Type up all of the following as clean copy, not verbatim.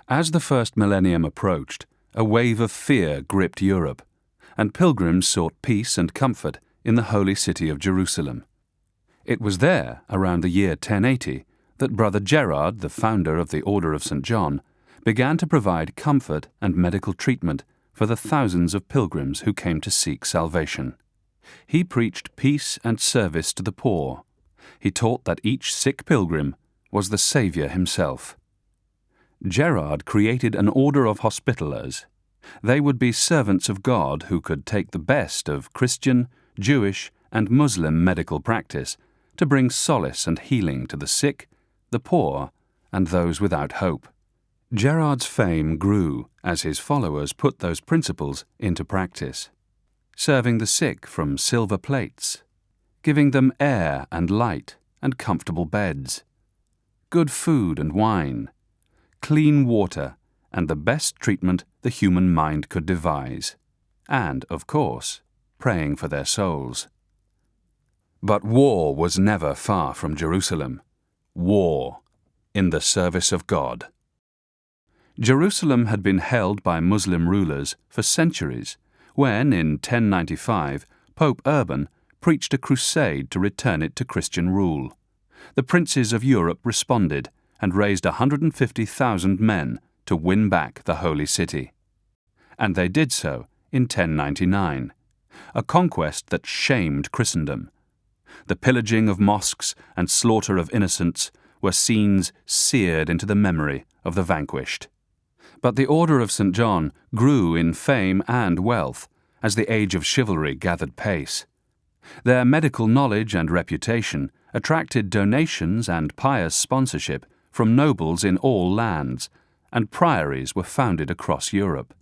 As the first millennium approached, a wave of fear gripped Europe, and pilgrims sought peace and comfort in the holy city of Jerusalem. It was there, around the year 1080, that Brother Gerard, the founder of the Order of St. John, began to provide comfort and medical treatment for the thousands of pilgrims who came to seek salvation. He preached peace and service to the poor. He taught that each sick pilgrim was the Saviour himself. Gerard created an order of Hospitallers. They would be servants of God who could take the best of Christian, Jewish, and Muslim medical practice to bring solace and healing to the sick, the poor, and those without hope. Gerard's fame grew as his followers put those principles into practice, serving the sick from silver plates, giving them air and light and comfortable beds, good food and wine, clean water, and the best treatment the human mind could devise, and, of course, praying for their souls. But war was never far from Jerusalem. War in the service of God. Jerusalem had been held by Muslim rulers for centuries when, in 1095, Pope Urban preached a crusade to return it to Christian rule. The princes of Europe responded and raised 150,000 men to win back the holy city. And they did so in 1099, a conquest that shamed Christendom. The pillaging of mosques and slaughter of innocents were scenes seared into the memory of the vanquished. But the Order of St. John grew in fame and wealth as the age of chivalry gathered pace. Their medical knowledge and reputation attracted donations and pious sponsorship from nobles in all lands, and priories were founded across Europe.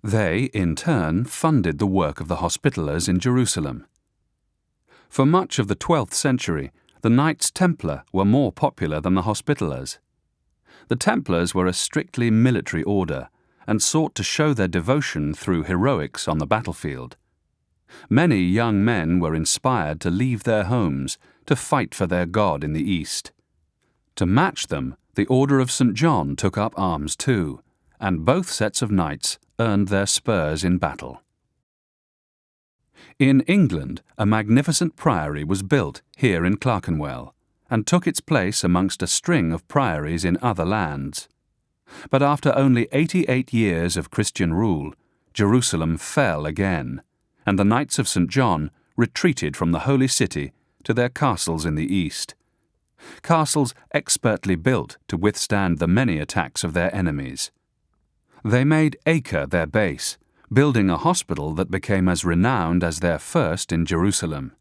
They, in turn, funded the work of the Hospitallers in Jerusalem. For much of the 12th century, the Knights Templar were more popular than the Hospitallers. The Templars were a strictly military order and sought to show their devotion through heroics on the battlefield. Many young men were inspired to leave their homes to fight for their God in the East. To match them, the Order of St. John took up arms too, and both sets of knights earned their spurs in battle. In England, a magnificent priory was built here in Clerkenwell, and took its place amongst a string of priories in other lands. But after only 88 years of Christian rule, Jerusalem fell again, and the Knights of St. John retreated from the holy city to their castles in the east. Castles expertly built to withstand the many attacks of their enemies. They made Acre their base, building a hospital that became as renowned as their first in Jerusalem.